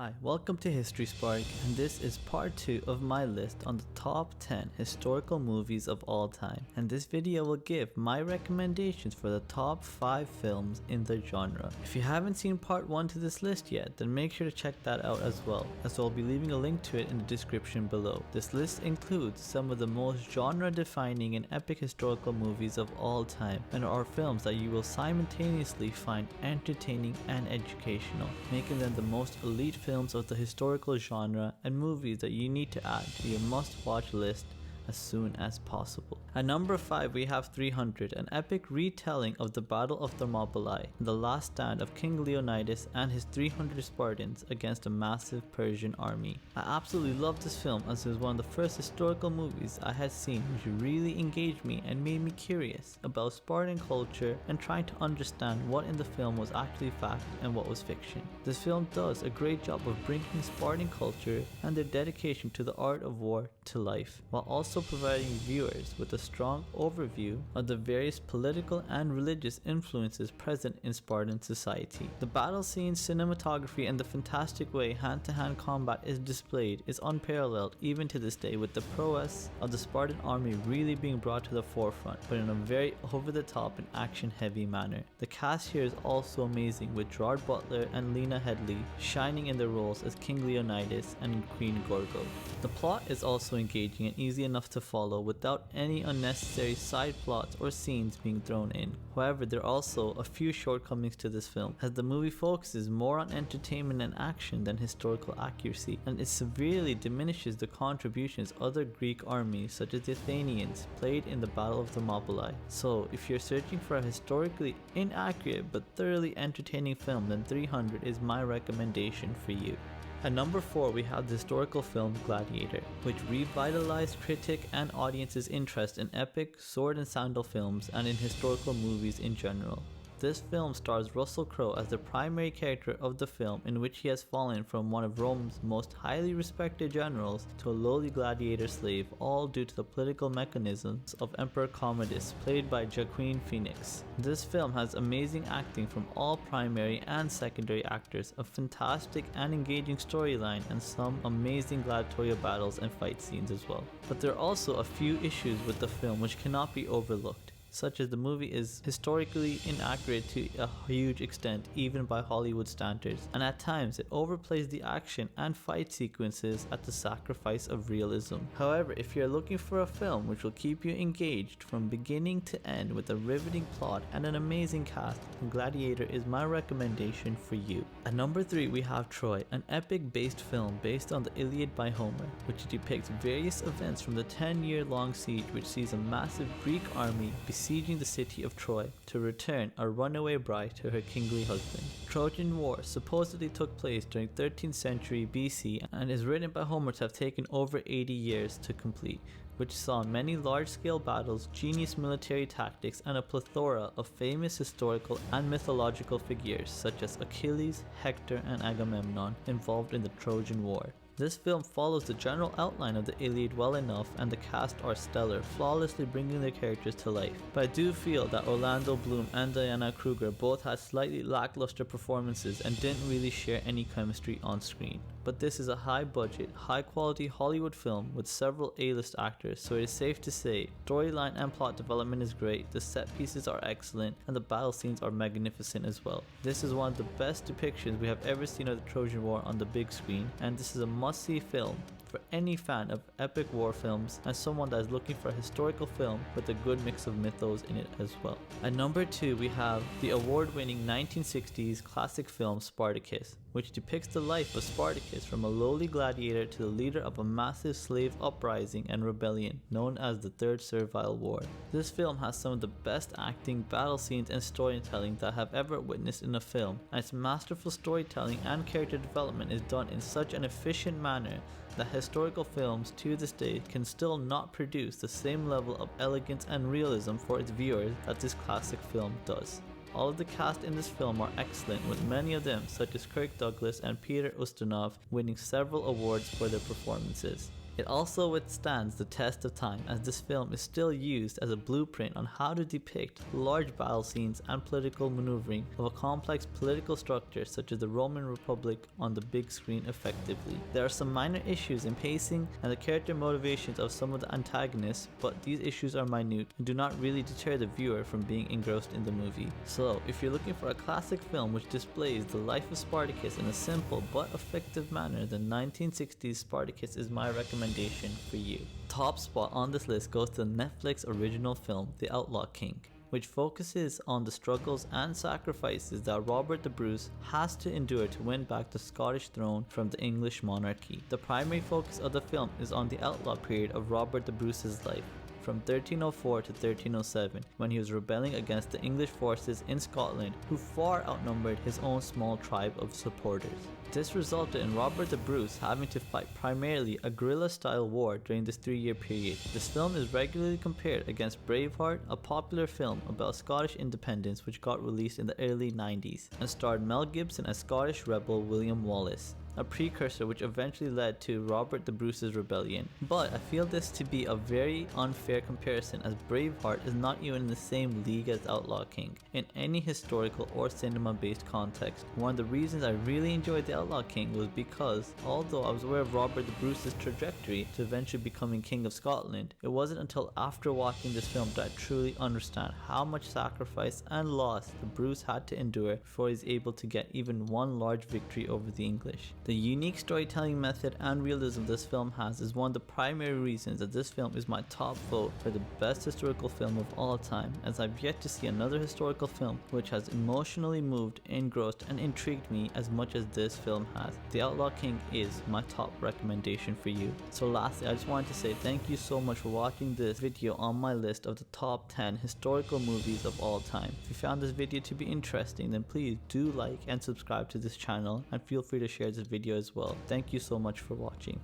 Hi, welcome to History Spark, and this is part 2 of my list on the top 10 historical movies of all time. And this video will give my recommendations for the top 5 films in the genre. If you haven't seen part 1 to this list yet, then make sure to check that out as well, as I'll be leaving a link to it in the description below. This list includes some of the most genre-defining and epic historical movies of all time, and are films that you will simultaneously find entertaining and educational, making them the most elite films of the historical genre and movies that you need to add to your must-watch list as soon as possible. At number 5 we have 300, an epic retelling of the Battle of Thermopylae, the last stand of King Leonidas and his 300 Spartans against a massive Persian army. I absolutely love this film as it was one of the first historical movies I had seen which really engaged me and made me curious about Spartan culture and trying to understand what in the film was actually fact and what was fiction. This film does a great job of bringing Spartan culture and their dedication to the art of war to life, while also providing viewers with a strong overview of the various political and religious influences present in Spartan society. The battle scenes, cinematography, and the fantastic way hand-to-hand combat is displayed is unparalleled even to this day, with the prowess of the Spartan army really being brought to the forefront, but in a very over-the-top and action-heavy manner. The cast here is also amazing, with Gerard Butler and Lena Headey shining in their roles as King Leonidas and Queen Gorgo. The plot is also engaging and easy enough to follow without any unnecessary side plots or scenes being thrown in. However, there are also a few shortcomings to this film, as the movie focuses more on entertainment and action than historical accuracy, and it severely diminishes the contributions other Greek armies such as the Athenians played in the Battle of Thermopylae. So if you're searching for a historically inaccurate but thoroughly entertaining film, then 300 is my recommendation for you. At number 4 we have the historical film Gladiator, which revitalized critic and audience's interest in epic sword and sandal films and in historical movies in general. This film stars Russell Crowe as the primary character of the film, in which he has fallen from one of Rome's most highly respected generals to a lowly gladiator slave, all due to the political mechanisms of Emperor Commodus, played by Joaquin Phoenix. This film has amazing acting from all primary and secondary actors, a fantastic and engaging storyline, and some amazing gladiatorial battles and fight scenes as well. But there are also a few issues with the film which cannot be overlooked, such as the movie is historically inaccurate to a huge extent even by Hollywood standards, and at times it overplays the action and fight sequences at the sacrifice of realism. However, if you're looking for a film which will keep you engaged from beginning to end with a riveting plot and an amazing cast, then Gladiator is my recommendation for you. At number 3 we have Troy, an epic based film based on the Iliad by Homer, which depicts various events from the 10-year-long siege which sees a massive Greek army besieging the city of Troy to return a runaway bride to her kingly husband. Trojan War supposedly took place during 13th century BC and is written by Homer to have taken over 80 years to complete, which saw many large-scale battles, genius military tactics, and a plethora of famous historical and mythological figures such as Achilles, Hector, and Agamemnon involved in the Trojan War. This film follows the general outline of the Iliad well enough, and the cast are stellar, flawlessly bringing their characters to life. But I do feel that Orlando Bloom and Diana Kruger both had slightly lackluster performances and didn't really share any chemistry on screen. But this is a high-budget, high-quality Hollywood film with several A-list actors, so it is safe to say storyline and plot development is great, the set pieces are excellent, and the battle scenes are magnificent as well. This is one of the best depictions we have ever seen of the Trojan War on the big screen, and this is a must-see film for any fan of epic war films and someone that is looking for a historical film with a good mix of mythos in it as well. At number 2 we have the award-winning 1960s classic film Spartacus, which depicts the life of Spartacus from a lowly gladiator to the leader of a massive slave uprising and rebellion known as the Third Servile War. This film has some of the best acting, battle scenes, and storytelling that I have ever witnessed in a film, and its masterful storytelling and character development is done in such an efficient manner that historical films to this day can still not produce the same level of elegance and realism for its viewers that this classic film does. All of the cast in this film are excellent, with many of them, such as Kirk Douglas and Peter Ustinov, winning several awards for their performances. It also withstands the test of time, as this film is still used as a blueprint on how to depict large battle scenes and political maneuvering of a complex political structure such as the Roman Republic on the big screen effectively. There are some minor issues in pacing and the character motivations of some of the antagonists, but these issues are minute and do not really deter the viewer from being engrossed in the movie. So, if you're looking for a classic film which displays the life of Spartacus in a simple but effective manner, the 1960s Spartacus is my recommendation for you. Top spot on this list goes to the Netflix original film, The Outlaw King, which focuses on the struggles and sacrifices that Robert the Bruce has to endure to win back the Scottish throne from the English monarchy. The primary focus of the film is on the outlaw period of Robert the Bruce's life, from 1304 to 1307, when he was rebelling against the English forces in Scotland, who far outnumbered his own small tribe of supporters. This resulted in Robert the Bruce having to fight primarily a guerrilla-style war during this 3-year period. This film is regularly compared against Braveheart, a popular film about Scottish independence which got released in the early 90s, and starred Mel Gibson as Scottish rebel William Wallace, a precursor which eventually led to Robert the Bruce's rebellion. But I feel this to be a very unfair comparison, as Braveheart is not even in the same league as Outlaw King in any historical or cinema based context. One of the reasons I really enjoyed The Outlaw King was because, although I was aware of Robert the Bruce's trajectory to eventually becoming King of Scotland, it wasn't until after watching this film that I truly understand how much sacrifice and loss the Bruce had to endure before he's able to get even one large victory over the English. The unique storytelling method and realism this film has is one of the primary reasons that this film is my top vote for the best historical film of all time, as I've yet to see another historical film which has emotionally moved, engrossed, and intrigued me as much as this film has. The Outlaw King is my top recommendation for you. So lastly, I just wanted to say thank you so much for watching this video on my list of the top 10 historical movies of all time. If you found this video to be interesting, then please do like and subscribe to this channel, and feel free to share this video as well. Thank you so much for watching.